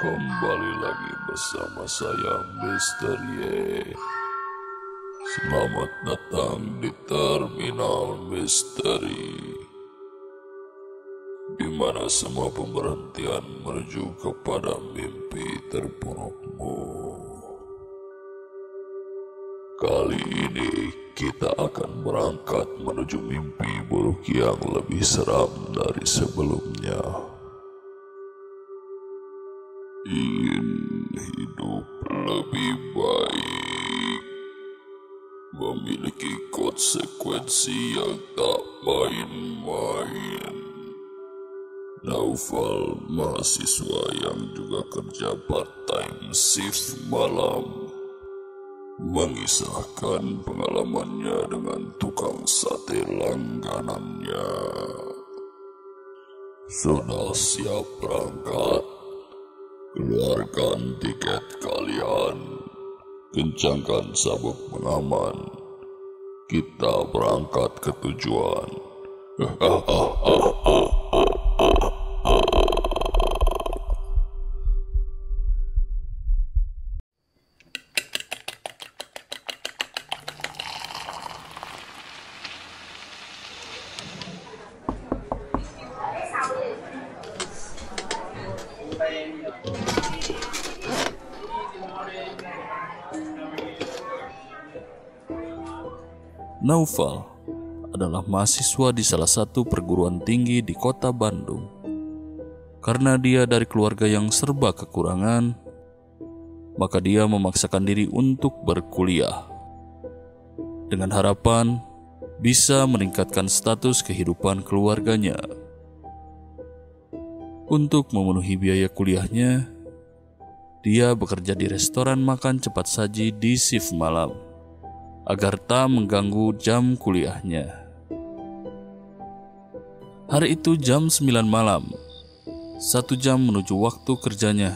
Kembali lagi bersama saya Misteri. Selamat datang di Terminal Misteri, di mana semua pemberhentian menuju kepada mimpi terburukmu. Kali ini kita akan berangkat menuju mimpi buruk yang lebih seram dari sebelumnya. Ingin hidup lebih baik, memiliki konsekuensi yang tak main-main. Naufal, mahasiswa yang juga kerja part-time shift malam, mengisahkan pengalamannya dengan tukang sate langganannya. Sudah siap berangkat? Keluarkan tiket kalian, kencangkan sabuk pengaman. Kita berangkat ke tujuan. Naufal adalah mahasiswa di salah satu perguruan tinggi di kota Bandung. Karena dia dari keluarga yang serba kekurangan, maka dia memaksakan diri untuk berkuliah dengan harapan bisa meningkatkan status kehidupan keluarganya. Untuk memenuhi biaya kuliahnya, dia bekerja di restoran makan cepat saji di shift malam agar tak mengganggu jam kuliahnya. Hari itu jam 9 malam, 1 jam menuju waktu kerjanya.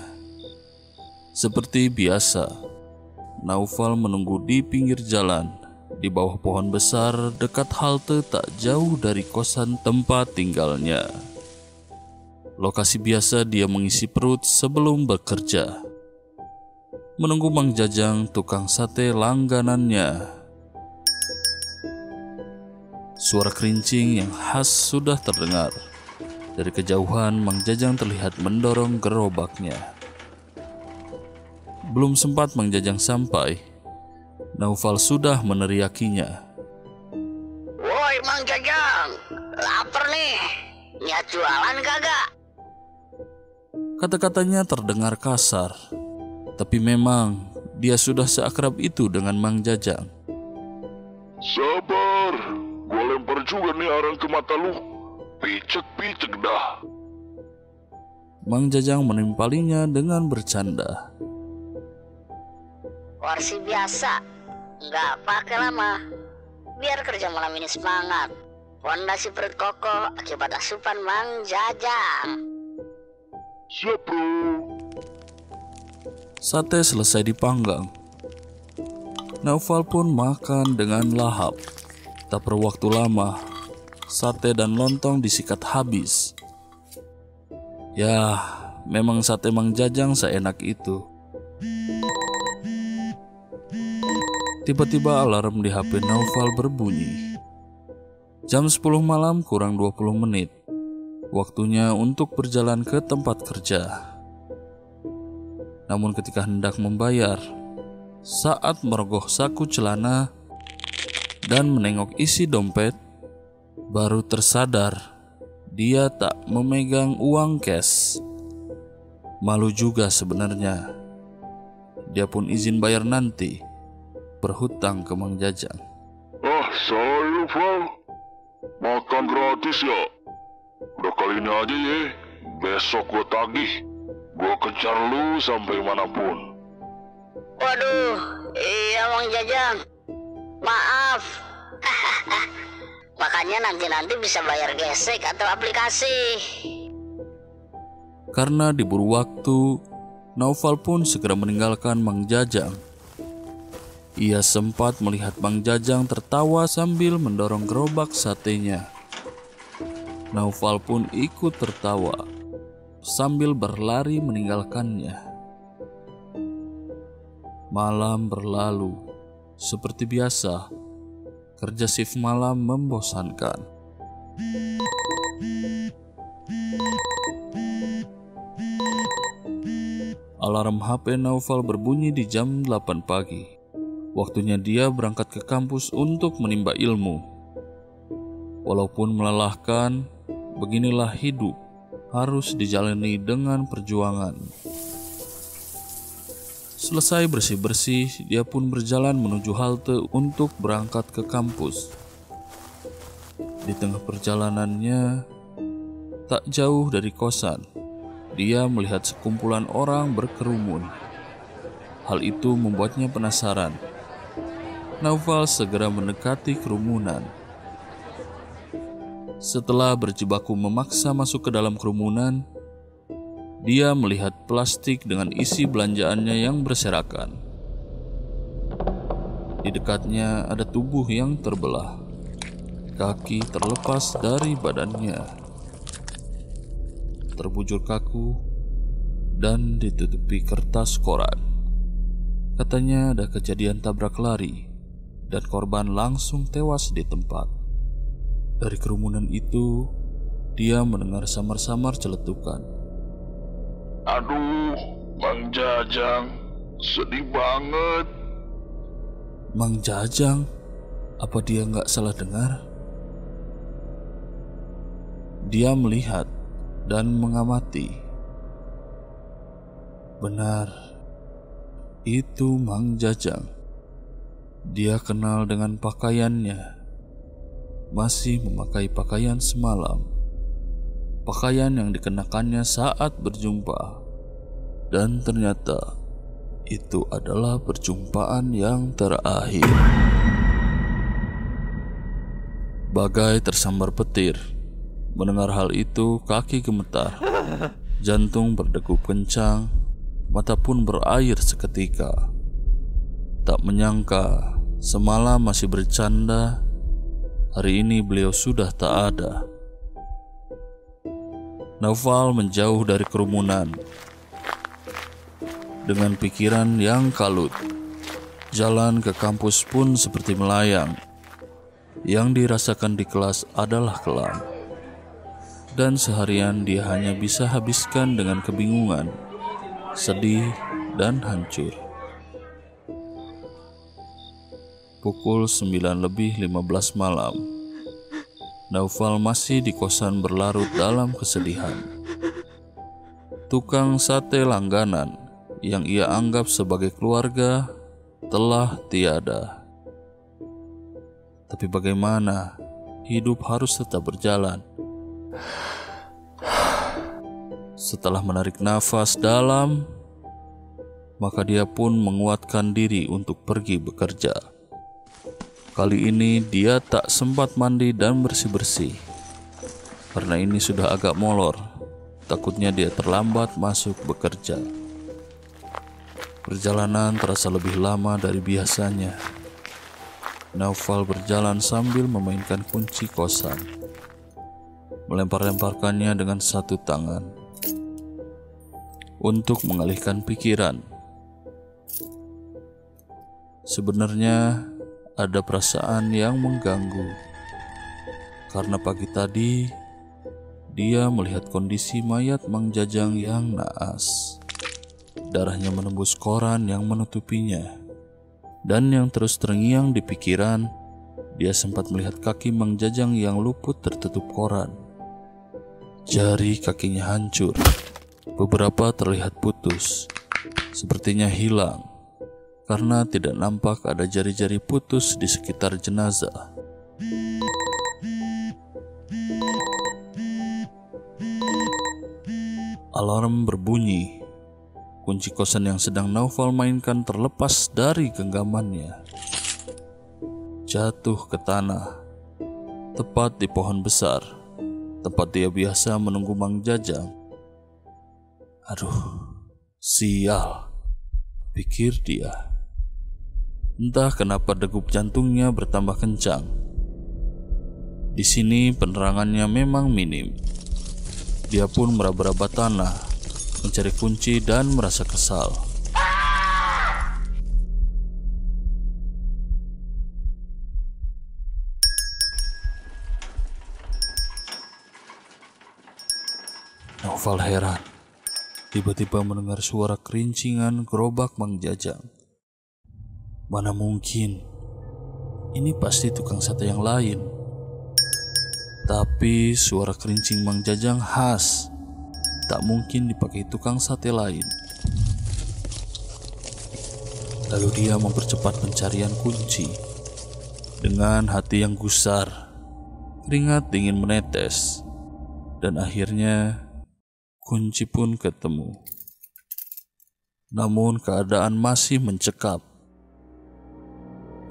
Seperti biasa, Naufal menunggu di pinggir jalan, di bawah pohon besar dekat halte tak jauh dari kosan tempat tinggalnya. Lokasi biasa dia mengisi perut sebelum bekerja. Menunggu Mang Jajang, tukang sate langganannya. Suara kerincing yang khas sudah terdengar. Dari kejauhan, Mang Jajang terlihat mendorong gerobaknya. Belum sempat Mang Jajang sampai, Naufal sudah meneriakinya. Woi Mang Jajang, lapar nih, niat jualan kagak? Kata-katanya terdengar kasar, tapi memang dia sudah seakrab itu dengan Mang Jajang. Sabar, gue lempar juga nih arang ke mata lu. Picek-picek dah. Mang Jajang menimpalinya dengan bercanda. Porsi biasa, nggak pakai lama. Biar kerja malam ini semangat. Pondasi perut kokoh akibat asupan Mang Jajang. Siap bro. Sate selesai dipanggang. Naufal pun makan dengan lahap. Tak perlu waktu lama, sate dan lontong disikat habis. Ya, memang sate Mang Jajang seenak itu. Tiba-tiba alarm di HP Naufal berbunyi. Jam 10 malam kurang 20 menit. Waktunya untuk berjalan ke tempat kerja. Namun ketika hendak membayar, saat merogoh saku celana dan menengok isi dompet, baru tersadar dia tak memegang uang cash. Malu juga sebenarnya. Dia pun izin bayar nanti, berhutang ke Mang Jajang. Salah lu Val, makan gratis ya. Udah kali ini aja ya, besok gue tagih. Gue kejar lu sampai manapun. Waduh, iya Mang Jajang, maaf. Makanya nanti bisa bayar gesek atau aplikasi. Karena diburu waktu, Naufal pun segera meninggalkan Mang Jajang. Ia sempat melihat Mang Jajang tertawa sambil mendorong gerobak satenya. Naufal pun ikut tertawa. sambil berlari meninggalkannya. Malam berlalu. Seperti biasa, kerja shift malam membosankan. Alarm HP Naufal berbunyi di jam 8 pagi. Waktunya dia berangkat ke kampus untuk menimba ilmu. Walaupun melelahkan, beginilah hidup, harus dijalani dengan perjuangan. Selesai bersih-bersih, dia pun berjalan menuju halte untuk berangkat ke kampus. Di tengah perjalanannya, tak jauh dari kosan, dia melihat sekumpulan orang berkerumun. Hal itu membuatnya penasaran. Naufal segera mendekati kerumunan. Setelah berjibaku memaksa masuk ke dalam kerumunan, dia melihat plastik dengan isi belanjaannya yang berserakan. Di dekatnya ada tubuh yang terbelah. Kaki terlepas dari badannya, terbujur kaku dan ditutupi kertas koran. Katanya ada kejadian tabrak lari dan korban langsung tewas di tempat. Dari kerumunan itu, dia mendengar samar-samar celetukan. Aduh, Mang Jajang, sedih banget. Mang Jajang? Apa dia nggak salah dengar? Dia melihat dan mengamati. Benar, itu Mang Jajang. Dia kenal dengan pakaiannya. Masih memakai pakaian semalam. Pakaian yang dikenakannya saat berjumpa. Dan ternyata itu adalah perjumpaan yang terakhir. Bagai tersambar petir. Mendengar hal itu, kaki gemetar, jantung berdegup kencang, mata pun berair seketika. Tak menyangka, semalam masih bercanda, hari ini beliau sudah tak ada. Naufal menjauh dari kerumunan. Dengan pikiran yang kalut, jalan ke kampus pun seperti melayang. Yang dirasakan di kelas adalah kelam. Dan seharian dia hanya bisa habiskan dengan kebingungan, sedih, dan hancur. Pukul 9:15 malam. Naufal masih di kosan berlarut dalam kesedihan. Tukang sate langganan yang ia anggap sebagai keluarga telah tiada. Tapi bagaimana? Hidup harus tetap berjalan. Setelah menarik nafas dalam, maka dia pun menguatkan diri untuk pergi bekerja. Kali ini dia tak sempat mandi dan bersih-bersih. Karena ini sudah agak molor, takutnya dia terlambat masuk bekerja. Perjalanan terasa lebih lama dari biasanya. Naufal berjalan sambil memainkan kunci kosan, melempar-lemparkannya dengan satu tangan untuk mengalihkan pikiran. Sebenarnya ada perasaan yang mengganggu, karena pagi tadi dia melihat kondisi mayat Mang Jajang yang naas. Darahnya menembus koran yang menutupinya. Dan yang terus terngiang di pikiran, dia sempat melihat kaki Mang Jajang yang luput tertutup koran. Jari kakinya hancur, beberapa terlihat putus, sepertinya hilang, karena tidak nampak ada jari-jari putus di sekitar jenazah. Alarm berbunyi. Kunci kosan yang sedang Naufal mainkan terlepas dari genggamannya, jatuh ke tanah, tepat di pohon besar, tempat dia biasa menunggu Mang Jajang. Aduh, sial, pikir dia. Entah kenapa degup jantungnya bertambah kencang. Di sini penerangannya memang minim. Dia pun meraba-raba tanah, mencari kunci dan merasa kesal. Naufal heran, tiba-tiba mendengar suara kerincingan gerobak Mang Jajang. Mana mungkin, ini pasti tukang sate yang lain. Tapi suara kerincing Mang Jajang khas, tak mungkin dipakai tukang sate lain. Lalu dia mempercepat pencarian kunci. Dengan hati yang gusar, keringat dingin menetes, dan akhirnya kunci pun ketemu. Namun keadaan masih mencekam.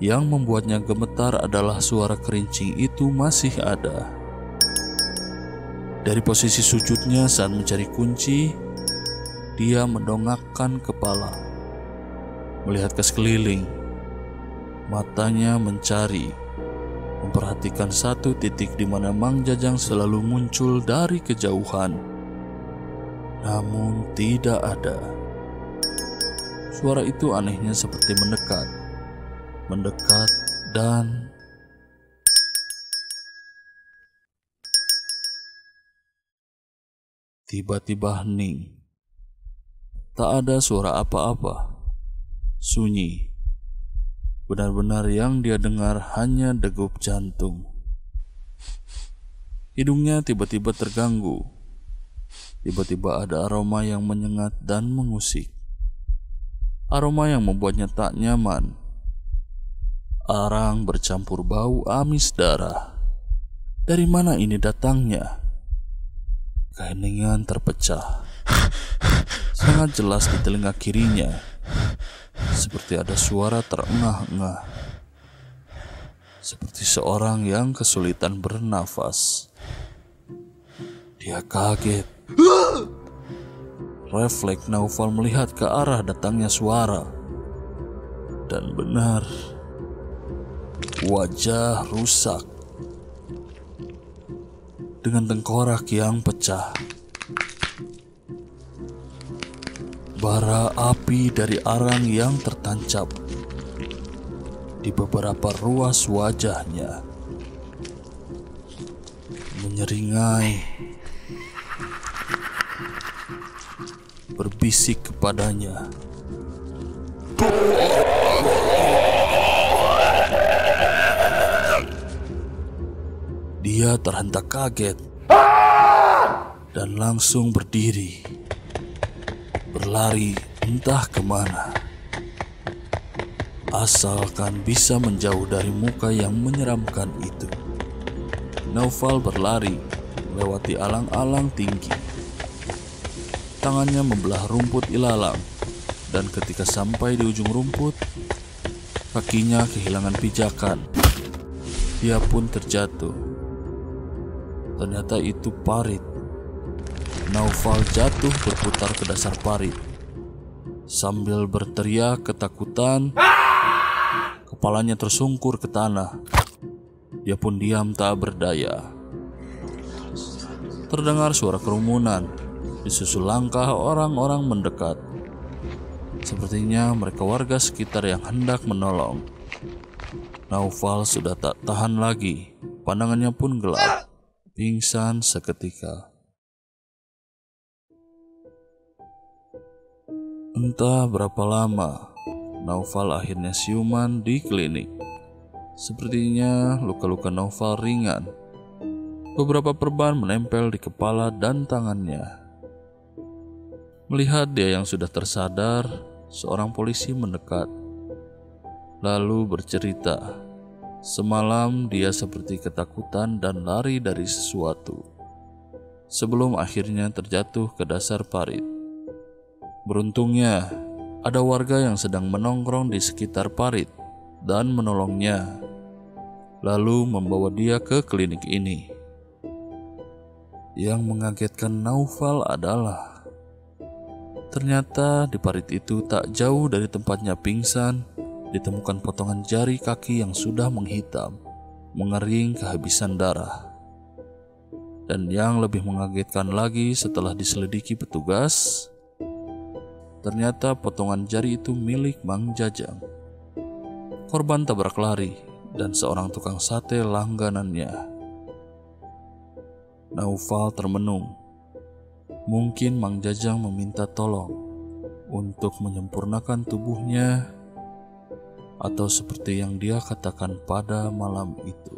Yang membuatnya gemetar adalah suara kerincing itu masih ada. Dari posisi sujudnya saat mencari kunci, dia mendongakkan kepala, melihat ke sekeliling. Matanya mencari, memperhatikan satu titik di mana Mang Jajang selalu muncul dari kejauhan. Namun tidak ada. Suara itu anehnya seperti mendekat dan tiba-tiba hening. Tak ada suara apa-apa. Sunyi. Benar-benar yang dia dengar hanya degup jantung. Hidungnya tiba-tiba terganggu. Tiba-tiba ada aroma yang menyengat dan mengusik. Aroma yang membuatnya tak nyaman. Arang bercampur bau amis darah. Dari mana ini datangnya? Keheningan terpecah. Sangat jelas di telinga kirinya. Seperti ada suara terengah-engah. Seperti seorang yang kesulitan bernafas. Dia kaget. Refleks Naufal melihat ke arah datangnya suara. Dan benar, wajah rusak dengan tengkorak yang pecah. Bara api dari arang yang tertancap di beberapa ruas wajahnya, menyeringai, berbisik kepadanya. Dia terhentak kaget dan langsung berdiri, berlari entah kemana, asalkan bisa menjauh dari muka yang menyeramkan itu. Naufal berlari melewati alang-alang tinggi. Tangannya membelah rumput ilalang, dan ketika sampai di ujung rumput, kakinya kehilangan pijakan. Dia pun terjatuh. Ternyata itu parit. Naufal jatuh berputar ke dasar parit. Sambil berteriak ketakutan, kepalanya tersungkur ke tanah. Dia pun diam tak berdaya. Terdengar suara kerumunan, disusul langkah orang-orang mendekat. Sepertinya mereka warga sekitar yang hendak menolong. Naufal sudah tak tahan lagi. Pandangannya pun gelap. Pingsan seketika. Entah berapa lama, Naufal akhirnya siuman di klinik. Sepertinya luka-luka Naufal ringan. Beberapa perban menempel di kepala dan tangannya. Melihat dia yang sudah tersadar, seorang polisi mendekat. Lalu bercerita, semalam dia seperti ketakutan dan lari dari sesuatu. Sebelum akhirnya terjatuh ke dasar parit. Beruntungnya, ada warga yang sedang menongkrong di sekitar parit dan menolongnya. Lalu membawa dia ke klinik ini. Yang mengagetkan Naufal adalah ternyata di parit itu tak jauh dari tempatnya pingsan, ditemukan potongan jari kaki yang sudah menghitam, mengering kehabisan darah. Dan yang lebih mengagetkan lagi setelah diselidiki petugas, ternyata potongan jari itu milik Mang Jajang. Korban tabrak lari dan seorang tukang sate langganannya. Naufal termenung. Mungkin Mang Jajang meminta tolong untuk menyempurnakan tubuhnya, atau seperti yang dia katakan pada malam itu.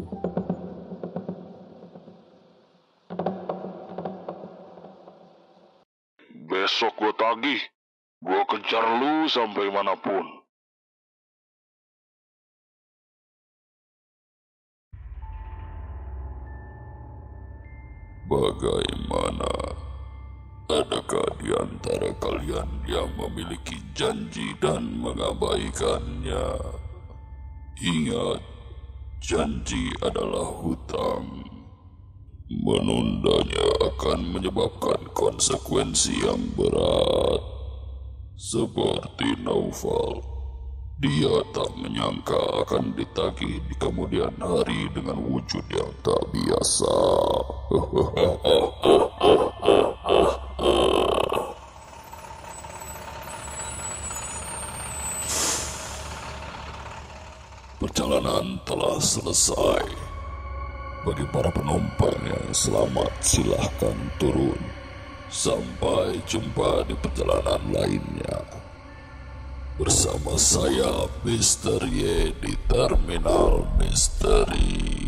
Besok gue tagih. Gue kejar lu sampai manapun. Bagaimana? Adakah di antara kalian yang memiliki janji dan mengabaikannya? Ingat, janji adalah hutang. Menundanya akan menyebabkan konsekuensi yang berat. Seperti Naufal, dia tak menyangka akan ditagih di kemudian hari dengan wujud yang tak biasa. Perjalanan telah selesai. Bagi para penumpang yang selamat, silahkan turun. Sampai jumpa di perjalanan lainnya. Bersama saya, Mr. Y di Terminal Misteri.